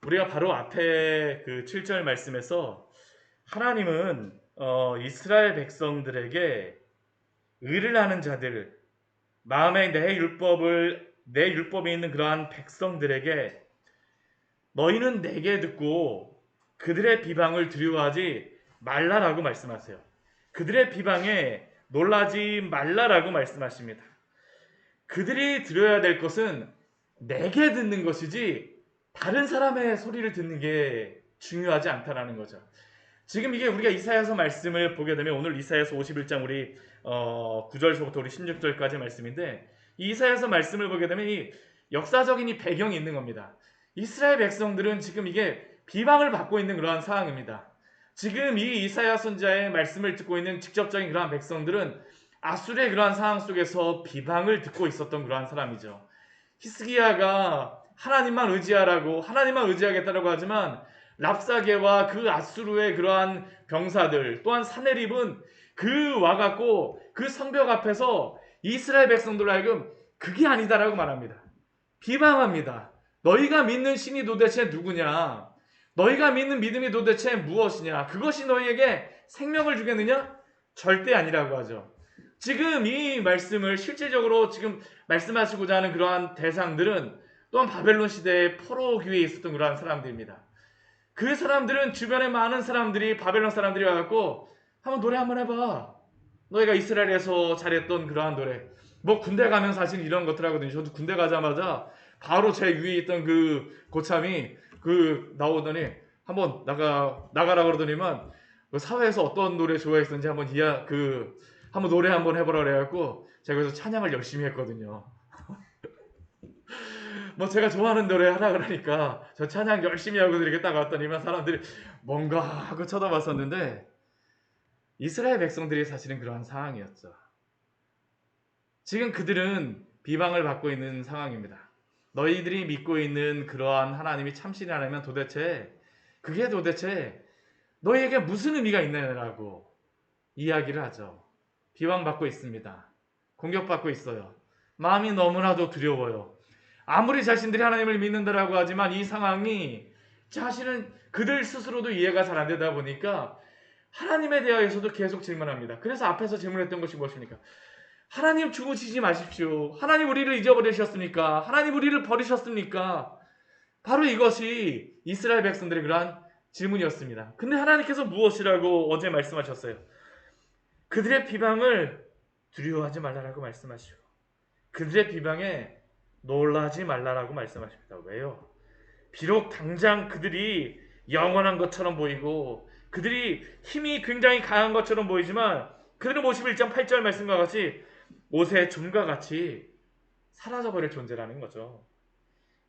우리가 바로 앞에 그 7절 말씀에서 하나님은 이스라엘 백성들에게 의를 하는 자들, 마음에 내 율법이 있는 그러한 백성들에게 너희는 내게 듣고 그들의 비방을 두려워하지 말라라고 말씀하세요. 그들의 비방에 놀라지 말라라고 말씀하십니다. 그들이 들어야 될 것은 내게 듣는 것이지 다른 사람의 소리를 듣는 게 중요하지 않다라는 거죠. 지금 이게 우리가 이사야서 말씀을 보게 되면 오늘 이사야서 51장 우리 9절서부터 우리 16절까지 말씀인데 이 이사야서 말씀을 보게 되면 이 역사적인 이 배경이 있는 겁니다. 이스라엘 백성들은 지금 이게 비방을 받고 있는 그러한 상황입니다. 지금 이 이사야 선지자의 말씀을 듣고 있는 직접적인 그러한 백성들은 아수르의 그러한 상황 속에서 비방을 듣고 있었던 그러한 사람이죠. 히스기야가 하나님만 의지하라고 하나님만 의지하겠다라고 하지만 랍사게와 그 아수르의 그러한 병사들 또한 사네립은 그 와갖고 그 성벽 앞에서 이스라엘 백성들로 하여금 그게 아니다라고 말합니다. 비방합니다. 너희가 믿는 신이 도대체 누구냐? 너희가 믿는 믿음이 도대체 무엇이냐? 그것이 너희에게 생명을 주겠느냐? 절대 아니라고 하죠. 지금 이 말씀을 실질적으로 지금 말씀하시고자 하는 그러한 대상들은 또한 바벨론 시대의 포로 귀에 있었던 그러한 사람들입니다. 그 사람들은 주변에 많은 사람들이 바벨론 사람들이 와갖고 한번 노래 한번 해봐. 너희가 이스라엘에서 잘했던 그러한 노래. 뭐 군대 가면 사실 이런 것들 하거든요. 저도 군대 가자마자 바로 제 위에 있던 그 고참이 나오더니 한번 나가라 그러더니만 그 사회에서 어떤 노래 좋아했었는지 한번 노래 한번 해보라 그래갖고 제가 그래서 찬양을 열심히 했거든요. 뭐 제가 좋아하는 노래 하라 그러니까 저 찬양 열심히 하고 이렇게 딱 왔더니만 사람들이 뭔가 하고 쳐다봤었는데 이스라엘 백성들이 사실은 그러한 상황이었죠. 지금 그들은 비방을 받고 있는 상황입니다. 너희들이 믿고 있는 그러한 하나님이 참신이라면 그게 도대체 너희에게 무슨 의미가 있느냐라고 이야기를 하죠. 비방받고 있습니다. 공격받고 있어요. 마음이 너무나도 두려워요. 아무리 자신들이 하나님을 믿는다라고 하지만 이 상황이 자신은 그들 스스로도 이해가 잘 안 되다 보니까 하나님에 대하여서도 계속 질문합니다. 그래서 앞에서 질문했던 것이 무엇입니까? 하나님 죽으시지 마십시오. 하나님 우리를 잊어버리셨습니까? 하나님 우리를 버리셨습니까? 바로 이것이 이스라엘 백성들의 그러한 질문이었습니다. 근데 하나님께서 무엇이라고 어제 말씀하셨어요? 그들의 비방을 두려워하지 말라라고 말씀하시고 그들의 비방에 놀라지 말라라고 말씀하십니다. 왜요? 비록 당장 그들이 영원한 것처럼 보이고 그들이 힘이 굉장히 강한 것처럼 보이지만 그들은 51장 8절 말씀과 같이 옷의 좀과 같이 사라져버릴 존재라는 거죠.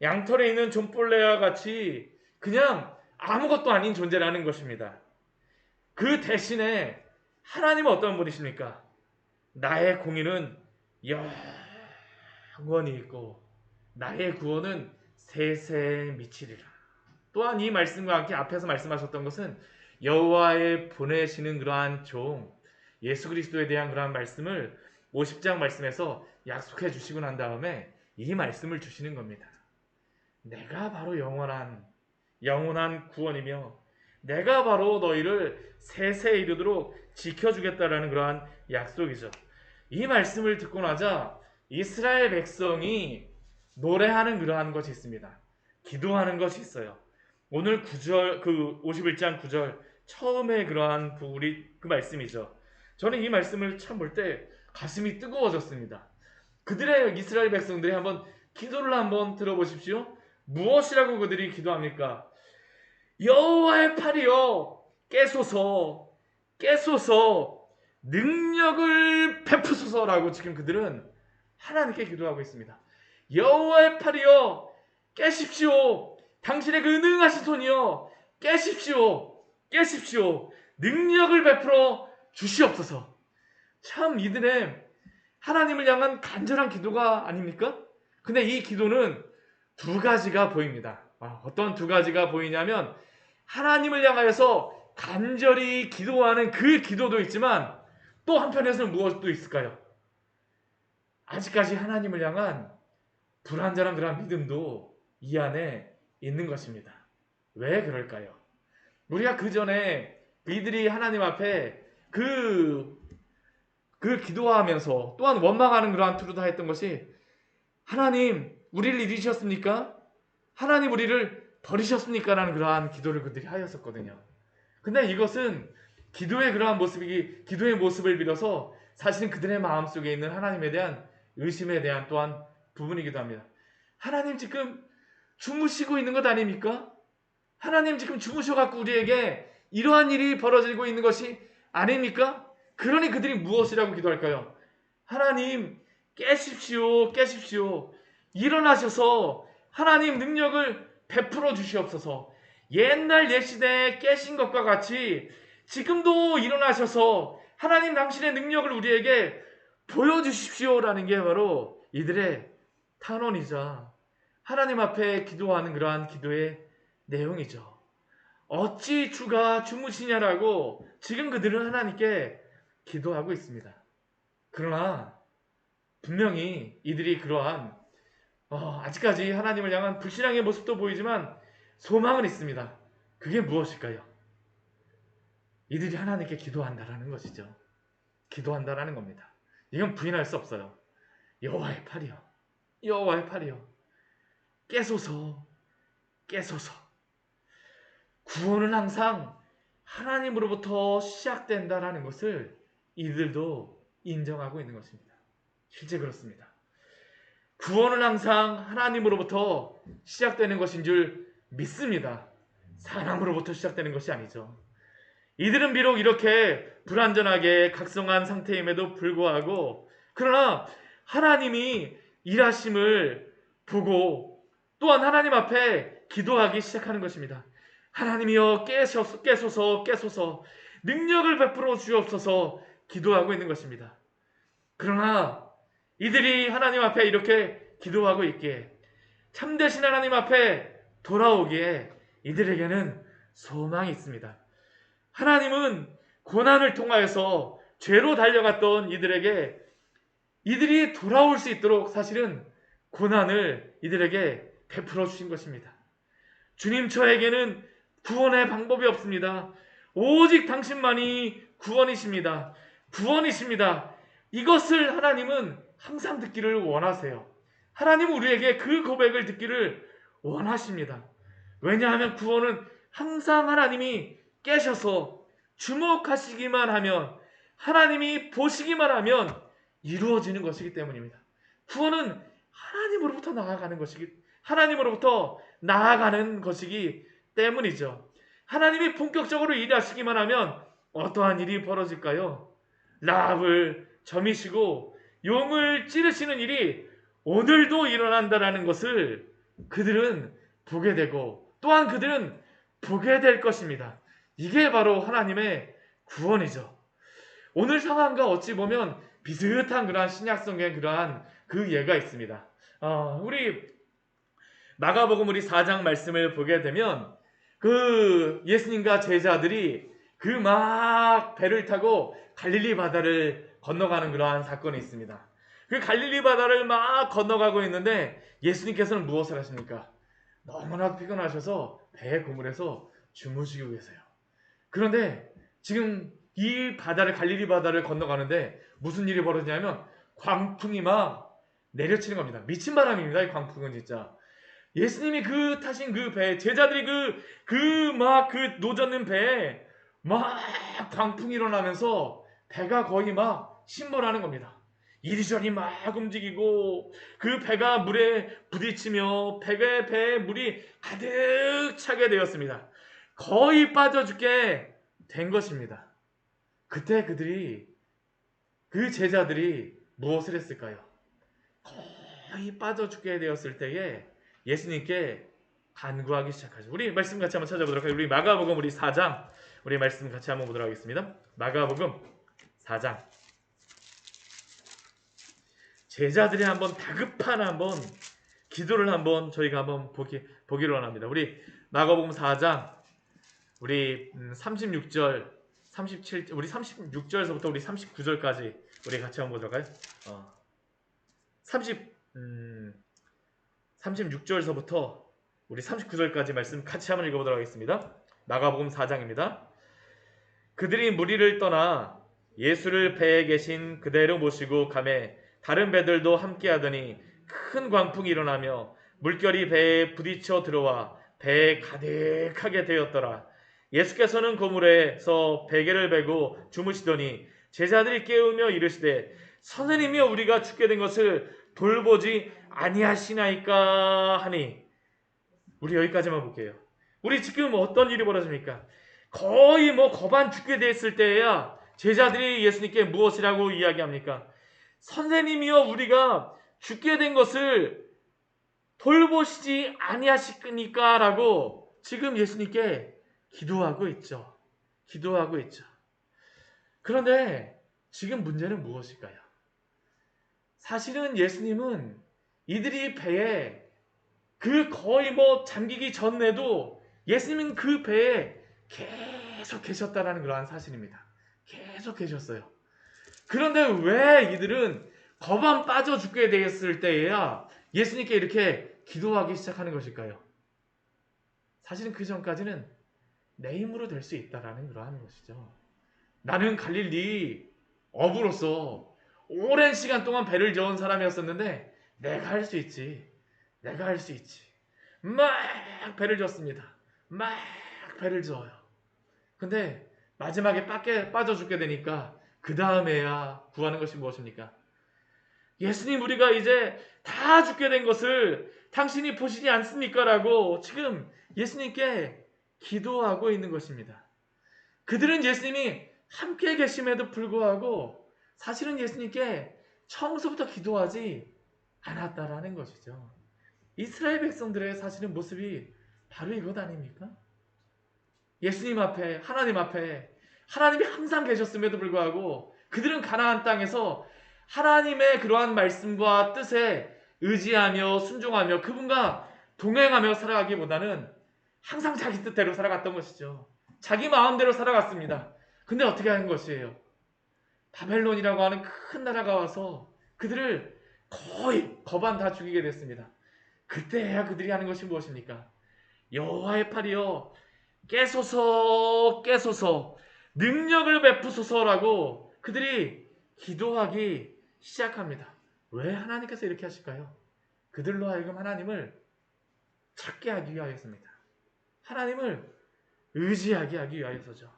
양털에 있는 좀벌레와 같이 그냥 아무것도 아닌 존재라는 것입니다. 그 대신에 하나님은 어떤 분이십니까? 나의 공의는 영원히 있고 나의 구원은 세세에 미치리라. 또한 이 말씀과 함께 앞에서 말씀하셨던 것은 여호와의 보내시는 그러한 종 예수 그리스도에 대한 그러한 말씀을 50장 말씀에서 약속해 주시고 난 다음에 이 말씀을 주시는 겁니다. 내가 바로 영원한 구원이며 내가 바로 너희를 세세에 이르도록 지켜주겠다라는 그러한 약속이죠. 이 말씀을 듣고 나자 이스라엘 백성이 노래하는 그러한 것이 있습니다. 기도하는 것이 있어요. 오늘 9절 51장 9절 처음에 그러한 우리 그 말씀이죠. 저는 이 말씀을 참 볼 때 가슴이 뜨거워졌습니다. 그들의 이스라엘 백성들이 한번 기도를 한번 들어보십시오. 무엇이라고 그들이 기도합니까? 여호와의 팔이여 깨소서 능력을 베푸소서라고 지금 그들은 하나님께 기도하고 있습니다. 여호와의 팔이여 깨십시오. 당신의 그 능하신 손이여 깨십시오. 능력을 베풀어 주시옵소서. 참 이들의 하나님을 향한 간절한 기도가 아닙니까? 근데 이 기도는 두 가지가 보입니다. 어떤 두 가지가 보이냐면 하나님을 향하여서 간절히 기도하는 그 기도도 있지만 또 한편에서는 무엇도 있을까요? 아직까지 하나님을 향한 불완전한 그런 믿음도 이 안에 있는 것입니다. 왜 그럴까요? 우리가 그 전에 이들이 하나님 앞에 그 기도하면서 또한 원망하는 그러한 투루다 했던 것이 하나님 우리를 잃으셨습니까? 하나님 우리를 버리셨습니까? 라는 그러한 기도를 그들이 하였었거든요. 근데 이것은 기도의 모습을 빌어서 사실은 그들의 마음속에 있는 하나님에 대한 의심에 대한 또한 부분이기도 합니다. 하나님 지금 주무시고 있는 것 아닙니까? 하나님 지금 주무셔갖고 우리에게 이러한 일이 벌어지고 있는 것이 아닙니까? 그러니 그들이 무엇이라고 기도할까요? 하나님 깨십시오, 깨십시오. 일어나셔서 하나님 능력을 베풀어 주시옵소서. 옛날 옛시대에 깨신 것과 같이 지금도 일어나셔서 하나님 당신의 능력을 우리에게 보여주십시오라는 게 바로 이들의 탄원이자 하나님 앞에 기도하는 그러한 기도의 내용이죠. 어찌 주가 주무시냐라고 지금 그들은 하나님께 기도하고 있습니다. 그러나 분명히 이들이 그러한 아직까지 하나님을 향한 불신앙의 모습도 보이지만 소망은 있습니다. 그게 무엇일까요? 이들이 하나님께 기도한다라는 것이죠. 기도한다라는 겁니다. 이건 부인할 수 없어요. 여호와의 팔이요. 여호와의 팔이요. 깨소서, 깨소서. 구원은 항상 하나님으로부터 시작된다라는 것을 이들도 인정하고 있는 것입니다. 실제 그렇습니다. 구원은 항상 하나님으로부터 시작되는 것인 줄 믿습니다. 사람으로부터 시작되는 것이 아니죠. 이들은 비록 이렇게 불완전하게 각성한 상태임에도 불구하고 그러나 하나님이 일하심을 보고 또한 하나님 앞에 기도하기 시작하는 것입니다. 하나님이여 깨소서 깨소서 능력을 베풀어 주옵소서 기도하고 있는 것입니다. 그러나 이들이 하나님 앞에 이렇게 기도하고 있기에 참되신 하나님 앞에 돌아오기에 이들에게는 소망이 있습니다. 하나님은 고난을 통하여서 죄로 달려갔던 이들에게 이들이 돌아올 수 있도록 사실은 고난을 이들에게 베풀어 주신 것입니다. 주님 저에게는 구원의 방법이 없습니다. 오직 당신만이 구원이십니다. 구원이십니다. 이것을 하나님은 항상 듣기를 원하세요. 하나님은 우리에게 그 고백을 듣기를 원하십니다. 왜냐하면 구원은 항상 하나님이 깨셔서 주목하시기만 하면 하나님이 보시기만 하면 이루어지는 것이기 때문입니다. 구원은 하나님으로부터 나아가는 것이기 때문이죠. 하나님이 본격적으로 일하시기만 하면 어떠한 일이 벌어질까요? 라합을 점이시고 용을 찌르시는 일이 오늘도 일어난다라는 것을 그들은 보게 되고 또한 그들은 보게 될 것입니다. 이게 바로 하나님의 구원이죠. 오늘 상황과 어찌 보면 비슷한 그러한 신약성의 그러한 그 예가 있습니다. 우리 마가복음 우리 4장 말씀을 보게 되면 그 예수님과 제자들이 그 막 배를 타고 갈릴리 바다를 건너가는 그러한 사건이 있습니다. 그 갈릴리 바다를 막 건너가고 있는데 예수님께서는 무엇을 하십니까? 너무나 피곤하셔서 배에 그물에서 주무시고 계세요. 그런데 지금 이 갈릴리 바다를 건너가는데 무슨 일이 벌어지냐면 광풍이 막 내려치는 겁니다. 미친 바람입니다. 이 광풍은 진짜. 예수님이 타신 그 배, 제자들이 그 노젓는 배에 막 광풍이 일어나면서 배가 거의 막 침몰하는 겁니다. 이리저리 막 움직이고 그 배가 물에 부딪히며 배에 물이 가득 차게 되었습니다. 거의 빠져 죽게 된 것입니다. 그때 그 제자들이 무엇을 했을까요? 거의 빠져 죽게 되었을 때에 예수님께 간구하기 시작하죠. 우리 말씀 같이 한번 찾아보도록 하겠습니다. 우리 마가복음 우리 4장 우리 말씀 같이 한번 보도록 하겠습니다. 마가복음 4장 제자들이 한번 다급한 기도를 저희가 한번 보기를 원합니다. 우리 마가복음 4장 우리 36절 37 우리 36절에서부터 우리 39절까지 우리 같이 한번 보도록 할까요? 36절에서부터 우리 39절까지 말씀 같이 한번 읽어보도록 하겠습니다. 마가복음 4장입니다. 그들이 무리를 떠나 예수를 배에 계신 그대로 모시고 가매 다른 배들도 함께 하더니 큰 광풍이 일어나며 물결이 배에 부딪혀 들어와 배에 가득하게 되었더라. 예수께서는 그물에서 베개를 베고 주무시더니 제자들이 깨우며 이르시되 선생님이여 우리가 죽게 된 것을 돌보지 아니하시나이까 하니. 우리 여기까지만 볼게요. 우리 지금 어떤 일이 벌어집니까? 거의 거반 죽게 됐을 때에야 제자들이 예수님께 무엇이라고 이야기합니까? 선생님이여 우리가 죽게 된 것을 돌보시지 아니하시니까 라고 지금 예수님께 기도하고 있죠. 기도하고 있죠. 그런데 지금 문제는 무엇일까요? 사실은 예수님은 이들이 배에 거의 잠기기 전에도 예수님은 그 배에 계속 계셨다라는 그러한 사실입니다. 계속 계셨어요. 그런데 왜 이들은 거반 빠져 죽게 되었을 때에야 예수님께 이렇게 기도하기 시작하는 것일까요? 사실은 그 전까지는 내 힘으로 될 수 있다라는 그러한 것이죠. 나는 갈릴리 어부로서 오랜 시간 동안 배를 저은 사람이었었는데 내가 할 수 있지. 내가 할 수 있지. 막 배를 졌습니다. 막 배를 저어요. 근데 마지막에 빠져 죽게 되니까 그 다음에야 구하는 것이 무엇입니까? 예수님 우리가 이제 다 죽게 된 것을 당신이 보시지 않습니까? 라고 지금 예수님께 기도하고 있는 것입니다. 그들은 예수님이 함께 계심에도 불구하고 사실은 예수님께 처음부터 기도하지 않았다라는 것이죠. 이스라엘 백성들의 사실은 모습이 바로 이것 아닙니까? 예수님 앞에 하나님이 항상 계셨음에도 불구하고 그들은 가나안 땅에서 하나님의 그러한 말씀과 뜻에 의지하며 순종하며 그분과 동행하며 살아가기보다는 항상 자기 뜻대로 살아갔던 것이죠. 자기 마음대로 살아갔습니다. 근데 어떻게 하는 것이에요? 바벨론이라고 하는 큰 나라가 와서 그들을 거의 거반 다 죽이게 됐습니다. 그때야 그들이 하는 것이 무엇입니까? 여호와의 팔이여 깨소서 깨소서 능력을 베푸소서라고 그들이 기도하기 시작합니다. 왜 하나님께서 이렇게 하실까요? 그들로 하여금 하나님을 찾게 하기 위하여서입니다. 하나님을 의지하게 하기 위하여서죠.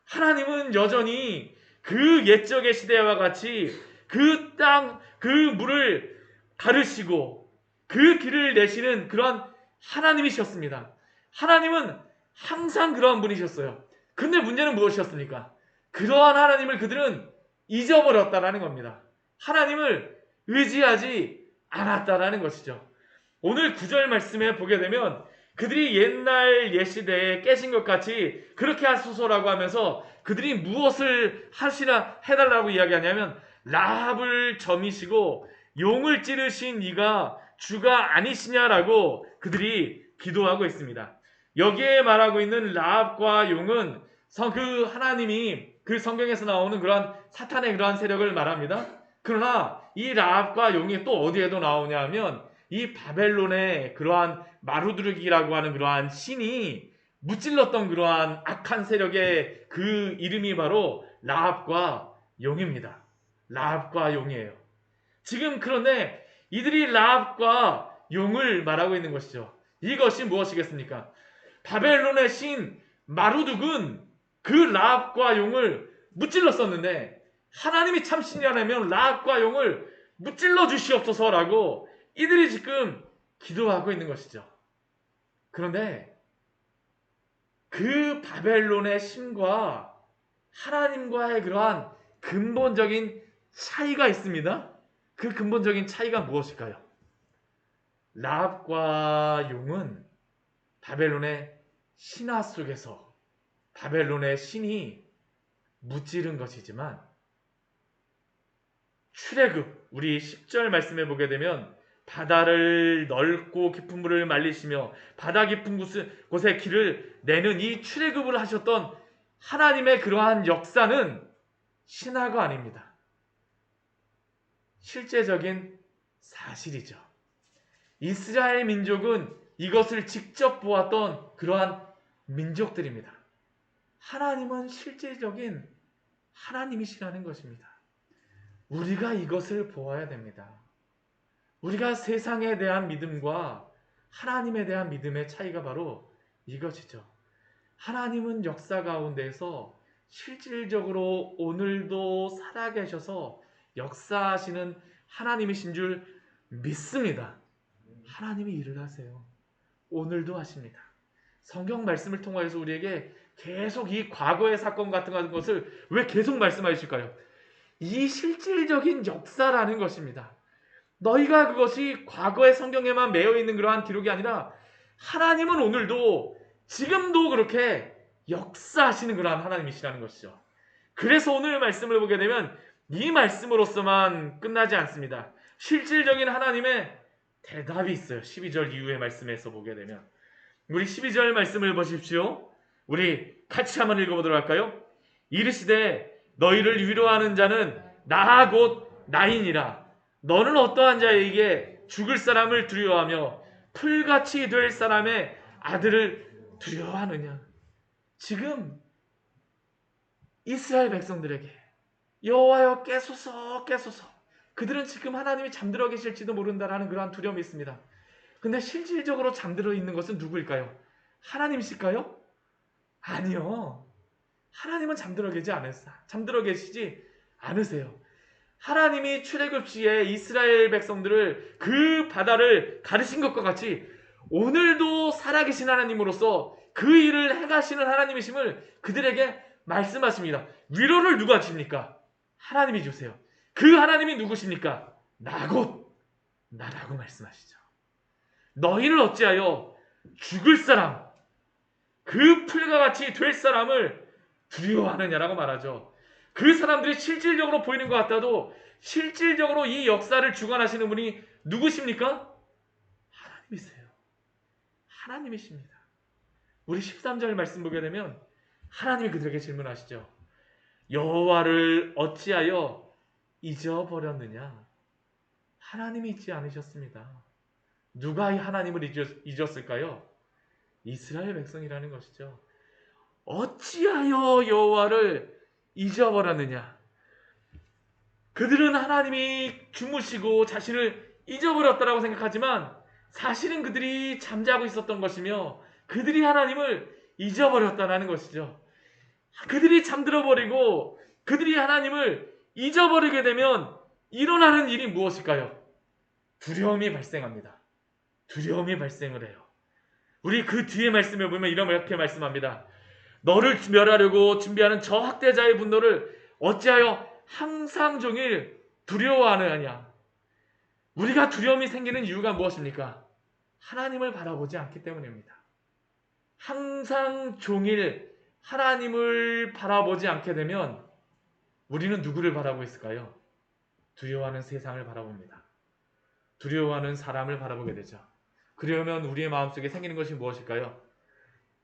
하나님은 여전히 그 옛적의 시대와 같이 그 땅, 그 물을 가르시고 그 길을 내시는 그러한 하나님이셨습니다. 하나님은 항상 그러한 분이셨어요. 근데 문제는 무엇이었습니까? 그러한 하나님을 그들은 잊어버렸다라는 겁니다. 하나님을 의지하지 않았다라는 것이죠. 오늘 9절 말씀에 보게 되면 그들이 옛날 옛시대에 깨신 것 같이 그렇게 하소서라고 하면서 그들이 무엇을 해달라고 이야기하냐면 라합을 점이시고 용을 찌르신 이가 주가 아니시냐라고 그들이 기도하고 있습니다. 여기에 말하고 있는 라합과 용은 그 하나님이 그 성경에서 나오는 그러한 사탄의 그러한 세력을 말합니다. 그러나 이 라합과 용이 또 어디에도 나오냐 하면 이 바벨론의 그러한 마루드르기라고 하는 그러한 신이 무찔렀던 그러한 악한 세력의 그 이름이 바로 라합과 용입니다. 라합과 용이에요. 지금 그런데 이들이 라합과 용을 말하고 있는 것이죠. 이것이 무엇이겠습니까? 바벨론의 신 마루둑은 그 라합과 용을 무찔렀었는데 하나님이 참 신이라면 라합과 용을 무찔러 주시옵소서라고 이들이 지금 기도하고 있는 것이죠. 그런데 그 바벨론의 신과 하나님과의 그러한 근본적인 차이가 있습니다. 그 근본적인 차이가 무엇일까요? 라합과 용은 바벨론의 신화 속에서 바벨론의 신이 무찌른 것이지만 출애굽 우리 10절 말씀해 보게 되면 바다를 넓고 깊은 물을 말리시며 바다 깊은 곳에 길을 내는 이 출애굽을 하셨던 하나님의 그러한 역사는 신화가 아닙니다. 실제적인 사실이죠. 이스라엘 민족은 이것을 직접 보았던 그러한 민족들입니다. 하나님은 실질적인 하나님이시라는 것입니다. 우리가 이것을 보아야 됩니다. 우리가 세상에 대한 믿음과 하나님에 대한 믿음의 차이가 바로 이것이죠. 하나님은 역사 가운데서 실질적으로 오늘도 살아계셔서 역사하시는 하나님이신 줄 믿습니다. 하나님이 일을 하세요. 오늘도 하십니다. 성경 말씀을 통해서 우리에게 계속 이 과거의 사건 같은 것을 왜 계속 말씀하실까요? 이 실질적인 역사라는 것입니다. 너희가 그것이 과거의 성경에만 매여 있는 그러한 기록이 아니라 하나님은 오늘도 지금도 그렇게 역사하시는 그러한 하나님이시라는 것이죠. 그래서 오늘 말씀을 보게 되면 이 말씀으로서만 끝나지 않습니다. 실질적인 하나님의 대답이 있어요. 12절 이후의 말씀에서 보게 되면 우리 12절 말씀을 보십시오. 우리 같이 한번 읽어보도록 할까요? 이르시되 너희를 위로하는 자는 나 곧 나이니라. 너는 어떠한 자에게 죽을 사람을 두려워하며 풀같이 될 사람의 아들을 두려워하느냐. 지금 이스라엘 백성들에게 여호와여 깨소서 깨소서, 그들은 지금 하나님이 잠들어 계실지도 모른다라는 그러한 두려움이 있습니다. 근데 실질적으로 잠들어 있는 것은 누구일까요? 하나님이실까요? 아니요. 하나님은 잠들어 계시지 않으세요. 하나님이 출애굽 시에 이스라엘 백성들을 그 바다를 가르친 것과 같이 오늘도 살아계신 하나님으로서 그 일을 행하시는 하나님이심을 그들에게 말씀하십니다. 위로를 누가 줍니까? 하나님이 주세요. 그 하나님이 누구십니까? 나 곧 나라고 말씀하시죠. 너희는 어찌하여 죽을 사람, 그 풀과 같이 될 사람을 두려워하느냐라고 말하죠. 그 사람들이 실질적으로 보이는 것 같아도 실질적으로 이 역사를 주관하시는 분이 누구십니까? 하나님이세요. 하나님이십니다. 우리 13절 말씀 보게 되면 하나님이 그들에게 질문하시죠. 여호와를 어찌하여 잊어버렸느냐? 하나님이 잊지 않으셨습니다. 누가 이 하나님을 잊었을까요? 이스라엘 백성이라는 것이죠. 어찌하여 여호와를 잊어버렸느냐? 그들은 하나님이 주무시고 자신을 잊어버렸다라고 생각하지만 사실은 그들이 잠자고 있었던 것이며 그들이 하나님을 잊어버렸다는 것이죠. 그들이 잠들어버리고 그들이 하나님을 잊어버리게 되면 일어나는 일이 무엇일까요? 두려움이 발생합니다. 두려움이 발생을 해요. 우리 그 뒤에 말씀에 보면 이렇게 말씀합니다. 너를 멸하려고 준비하는 저 학대자의 분노를 어찌하여 항상 종일 두려워하느냐? 우리가 두려움이 생기는 이유가 무엇입니까? 하나님을 바라보지 않기 때문입니다. 항상 종일 하나님을 바라보지 않게 되면 우리는 누구를 바라보고 있을까요? 두려워하는 세상을 바라봅니다. 두려워하는 사람을 바라보게 되죠. 그러면 우리의 마음속에 생기는 것이 무엇일까요?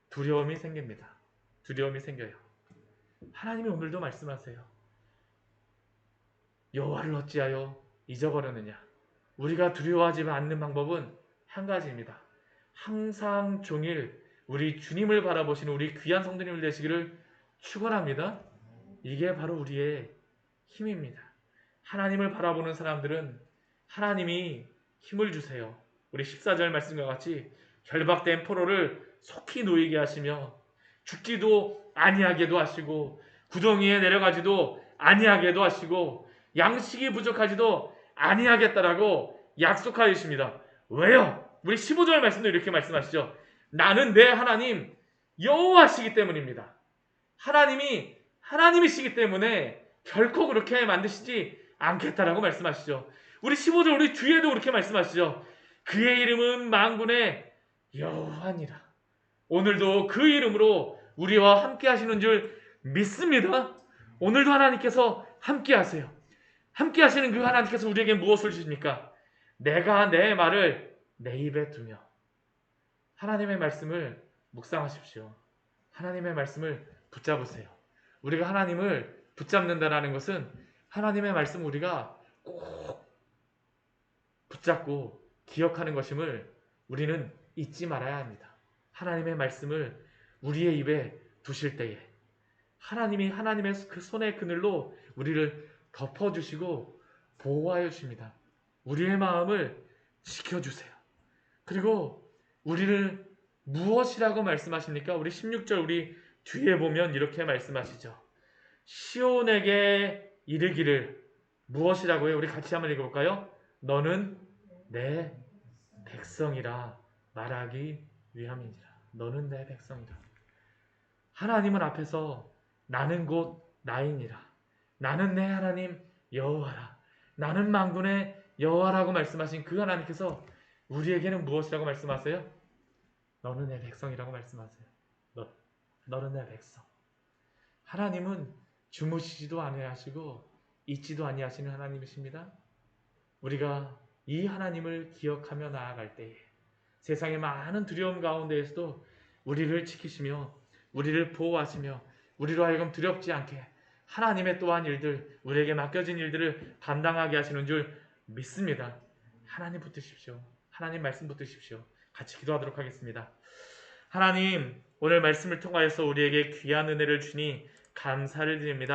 두려움이 생깁니다. 두려움이 생겨요. 하나님이 오늘도 말씀하세요. 여호와를 어찌하여 잊어버렸느냐? 우리가 두려워하지 않는 방법은 한 가지입니다. 항상 종일 우리 주님을 바라보시는 우리 귀한 성도님을 되시기를 축원합니다. 이게 바로 우리의 힘입니다. 하나님을 바라보는 사람들은 하나님이 힘을 주세요. 우리 14절 말씀과 같이 결박된 포로를 속히 놓이게 하시며 죽지도 아니하게도 하시고 구덩이에 내려가지도 아니하게도 하시고 양식이 부족하지도 아니하겠다라고 약속하십니다. 왜요? 우리 15절 말씀도 이렇게 말씀하시죠. 나는 내 하나님 여호와시기 때문입니다. 하나님이 하나님이시기 때문에 결코 그렇게 만드시지 않겠다라고 말씀하시죠. 우리 15절 우리 뒤에도 그렇게 말씀하시죠. 그의 이름은 만군의 여호와니라. 오늘도 그 이름으로 우리와 함께 하시는 줄 믿습니다. 오늘도 하나님께서 함께 하세요. 함께 하시는 그 하나님께서 우리에게 무엇을 주십니까? 내가 내 말을 내 입에 두며. 하나님의 말씀을 묵상하십시오. 하나님의 말씀을 붙잡으세요. 우리가 하나님을 붙잡는다라는 것은 하나님의 말씀 우리가 꼭 붙잡고 기억하는 것임을 우리는 잊지 말아야 합니다. 하나님의 말씀을 우리의 입에 두실 때에 하나님이 하나님의 그 손의 그늘로 우리를 덮어주시고 보호하여 주십니다. 우리의 마음을 지켜주세요. 그리고 우리를 무엇이라고 말씀하십니까? 우리 16절 우리 뒤에 보면 이렇게 말씀하시죠. 시온에게 이르기를 무엇이라고 해요? 우리 같이 한번 읽어볼까요? 너는 내 백성이라 말하기 위함이니라. 너는 내 백성이라. 하나님은 앞에서 나는 곧 나이니라. 나는 내 하나님 여호와라. 나는 만군의 여호와라고 말씀하신 그 하나님께서 우리에게는 무엇이라고 말씀하세요? 너는 내 백성이라고 말씀하세요. 너는 내 백성. 하나님은 주무시지도 아니하시고 잊지도 아니하시는 하나님이십니다. 우리가 이 하나님을 기억하며 나아갈 때에 세상의 많은 두려움 가운데에서도 우리를 지키시며 우리를 보호하시며 우리로 하여금 두렵지 않게 하나님의 또한 일들, 우리에게 맡겨진 일들을 감당하게 하시는 줄 믿습니다. 하나님 붙드십시오. 하나님 말씀 붙드십시오. 같이 기도하도록 하겠습니다. 하나님, 오늘 말씀을 통하여서 우리에게 귀한 은혜를 주니 감사를 드립니다.